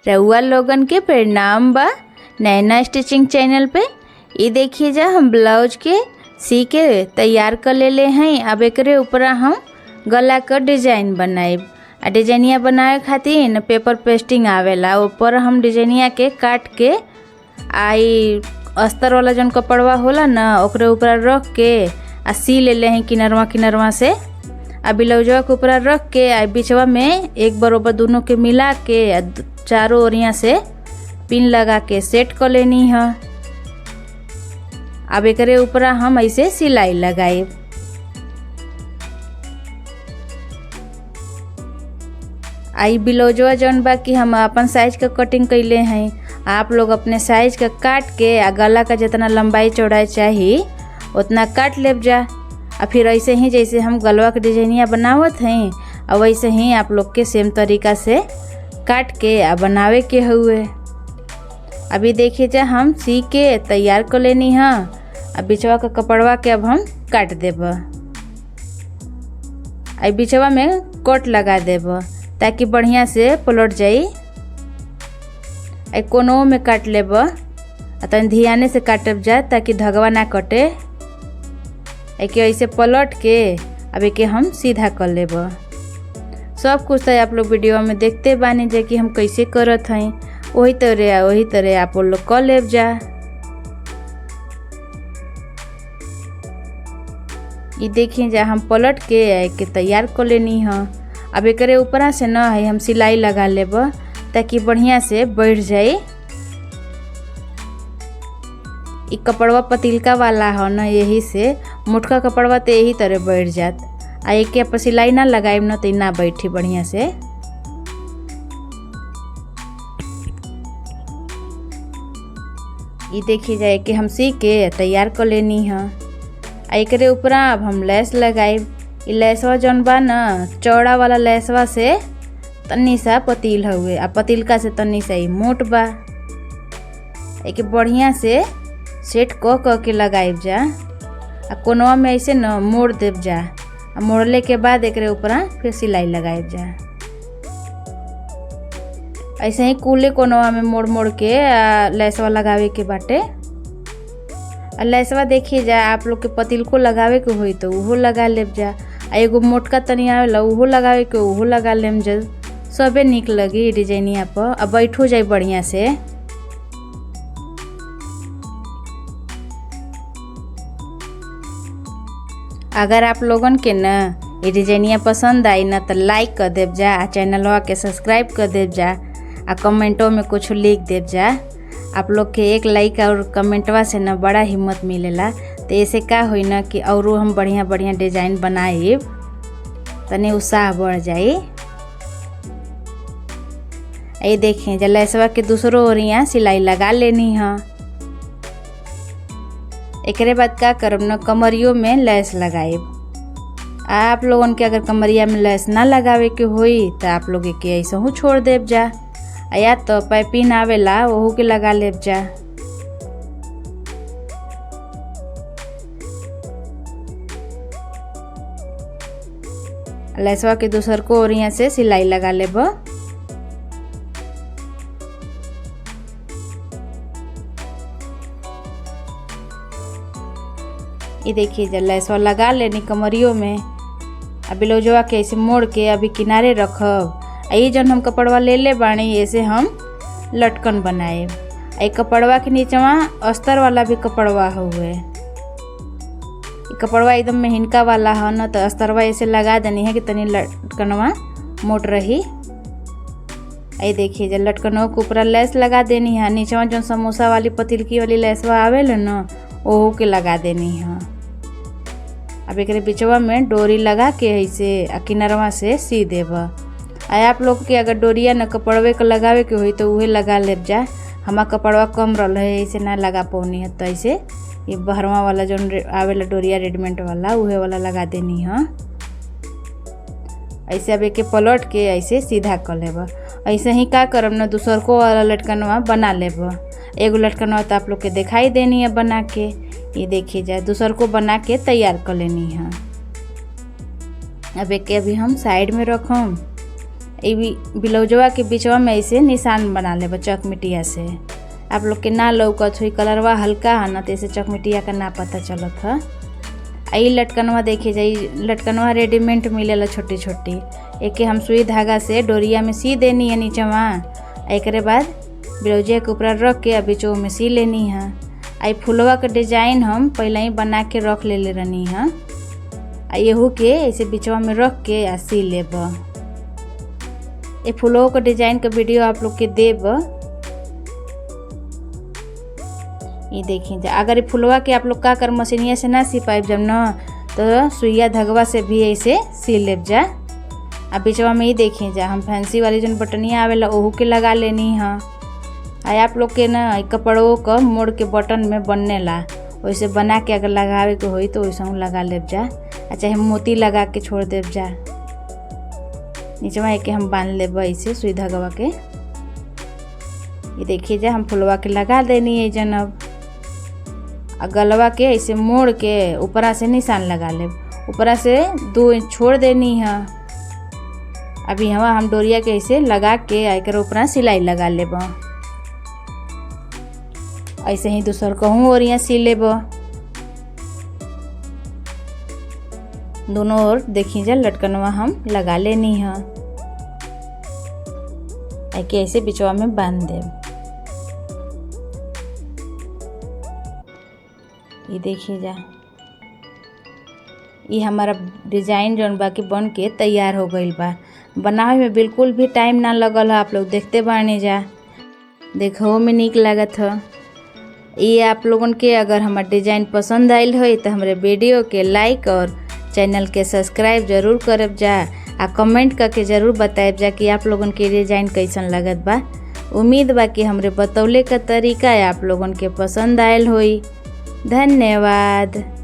रउआ लोगन के प्रणाम बा नैना स्टिचिंग चैनल पे। ये देखिए जा हम ब्लाउज के सी के तैयार कर लेले हैं। अब एकरे ऊपर हम गला का डिजाइन बनाएब। डिजाइनिया बनाए खातिर न पेपर पेस्टिंग आवेला, ऊपर हम डिजाइनिया के काट के आई अस्तर वाला जौन कपड़वा होला न ओकरे ऊपर रख के आ सी लेले हैं किनरवा से। आ ब्लाउजवा के ऊपर रख के आ बीचवा में एक बरोबर दोनों के मिला के चारों ओरिया से पिन लगा के सेट कर लेनी है। अब एकरे ऊपर हम ऐसे सिलाई लगाए। आई ब्लाउजवा जौन बा कि हम अपन साइज का कटिंग कैले हैं। आप लोग अपने साइज का काट के आ गला का जितना लंबाई चौड़ाई चाहिए उतना काट लेब जा। और फिर ऐसे ही जैसे हम गलवा के डिजाइनिया बनावत हैं और वैसे ही आप लोग के सेम तरीका से काट के आ बनावे के हुए। अभी देखिए जा हम सी के तैयार कर लेनी है। अब बिचवा का कपड़वा के अब हम काट देब। अब बिचवा में कट लगा देब ताकि बढ़िया से पलट जाई। कोनों में काट लेब तनी ध्यान से काटब जा ताकि धगवा ना कटे। एक ऐसे पलट के अब एक हम सीधा कर लेब। सब कुछ तो आप लोग वीडियो में देखते बानी जा कि हम कैसे करत हैं, वही तरह आप लोग कर लेब जा। ये देखिए जा हम पलट के तैयार कर लेनी है। अब एकरे ऊपर से न है हम सिलाई लगा लेब ताकि बढ़िया से बैठ जाए। ई कपड़वा पतिलका वाला है न, यही से मोटका कपड़वा तो यही तरह बैठ जात। आ एक पर सिलाई ना लगाएब न तो ना बैठी बढ़िया से। ये देखिए जाए कि हम सी के तैयार कर लेनी है। एकरे ऊपर अब हम लेस लगाएब। ये लेसवा जौन बा न चौड़ा वाला लेसवा से तन्नी सा पतील हुए आ पतिलका से तन्नी सा ही मोट बा। एक बढ़िया से सेट क के लगाइब जा। आ कोनवा में ऐसे न मोड़ देब जा। आ मोड़ले के बाद एकरे ऊपर फिर सिलाई लगाइब जा। ऐसे ही कूले कोनवा में मोड़ के लेसवा लगावे के बाटे। आ लेसवा देखिए जा आप लोग के पतिल को लगावे के होई तो उहो लगा लेब जा। आ एगो मोटका तनी आवेला उहो लगावे के उहो लगा लेम जा। सबे निक लगी डिजाइनिया पर। अब बैठो जाए बढ़िया से। अगर आप लोगन के न ये डिजाइनिया पसंद आई न तो लाइक कर देव जा। चैनलवा के सब्सक्राइब कर देव जा। आ कमेंटों में कुछ लिख देव जा। आप लोग के एक लाइक और कमेंटवा से न बड़ा हिम्मत मिलेला। तो ऐसे का होई न कि और हम बढ़िया डिजाइन बनाए तनी उत्साह बढ़ जाए। ये देखें जब लेसवा के दूसरों ओरिया सिलाई लगा लेनी है। एकरे बाद का करब न कमरियों में लेस लगाएब। आप लोगन के अगर कमरिया में लेस ना लगावे के होई तो आप लोग के ऐसे हूँ छोड़ देब जा। या तो पाइपिन आवेला वहू के लगा लेब जा। लेसवा के दूसर को ओरिया से सिलाई लगा लेब। ये देखिए जब लेसवा लगा लेनी कमरियों में। अब ब्लाउजवा के ऐसे मोड़ के अभी किनारे रखब। ये जन हम कपड़वा ले बानी ऐसे हम लटकन बनाए। ये कपड़वा के नीचवा अस्तर वाला भी कपड़वा हुए। कपड़वा एकदम मेहनका वाला है न तो अस्तरवा ऐसे लगा देनी है कि तनी लटकनवा मोट रही। ये देखिए जब लटकनवा के ऊपर लेस लगा देनी है। नीचवा जो समोसा वाली पतिलकी वाली लेसवा आवेला न ओहू के लगा देनी है। अब एक बिचवा में डोरी लगा के ऐसे किनरवा से सी देब। आप लोग के अगर डोरिया न कपड़वे के लगावे के होई तो उहे लगा लेब जा। हमार कपड़वा कम रहा है ऐसे ना लगा पौनी है तो ऐसे ये बहरवा वाला जो आवेला डोरिया रेडीमेड वाला उहे वाला लगा देनी है। ऐसे अब एक पलट के ऐसे सीधा कर लेब। ऐसे ही का करब न दूसर को वाला लटकनवा बना लेब। एगो लटकनवा तो आप लोग के दिखाई देनी है बना के। ये देखिए जाए दूसर को बना के तैयार कर लेनी है। अब एक अभी हम साइड में रखम। ब्लाउजवा के बीचवा में ऐसे निशान बना ले चकमिटिया से। आप लोग के ना लौकत हुई, कलरवा हल्का है ना तो ऐसे चकमिटिया का ना पता चलत है। आई लटकनवा देखिए जाई, लटकनवा रेडीमेड मिलेला छोटी छोटी, एक हम सुई धागा से डोरिया में सी देनी है नीचवा। एक बाद ब्लाउजिया के ऊपर रख के बीचों में सी लेनी है। आई फुलवा का डिजाइन हम पहले ही बना के रख ले रहनी है। यहू के ऐसे बीचवा में रख के आ सी लेब। ये फुलवा का डिजाइन का वीडियो आप लोग के देब। ये देखिए अगर ये फुलवा के आप लोग का कर मशीनिया से ना सी पाइब जब न तो सुइया धगवा से भी ऐसे सी लेब जा। अब बीचवा में ही देखिए जा हम फैंसी वाली जो बटनिया आवेला ओहू के लगा लेनी है। आई आप लोग के ना कपड़ों का मोड़ के बटन में बनने ला वैसे बना के अगर लगावे के होई तो वैसे लगा लेब जा। चाहे मोती लगा के छोड़ देब जा। नीचवा एक हम बांध लेब ऐसे सुई धागवा के। ये देखिए जा हम फुलवा के लगा देनी है जनब। गलवा के ऐसे मोड़ के ऊपरा से निशान लगा लेब, ऊपरा से 2 इंच छोड़ देनी है। अभी हम डोरिया के ऐसे लगा के आकर ऊपरा सिलाई लगा लेब। ऐसे ही दूसर कहूँ और यहाँ सी लेब। दोनों ओर देखिए जा लटकनवा हम लगा लेनी है। ऐसे बिचवा में बांध देब। ये देखिए जा ये हमारा डिजाइन जौन बाकी बन के तैयार हो गईल बा। बनावे में बिल्कुल भी टाइम ना लगल है। आप लोग देखते बानी जा, देखो में निक लागत है। ये आप लोगन के अगर हमार डिजाइन पसंद आयल हो तो हमारे वीडियो के लाइक और चैनल के सब्सक्राइब जरूर करब जा। आ कमेंट करके ज़रूर बताएब जा कि आप लोगन के डिजाइन कैसन लगत बा। उम्मीद बा कि हमरे बतौले का तरीका आप लोगन के पसंद आयल होई। धन्यवाद।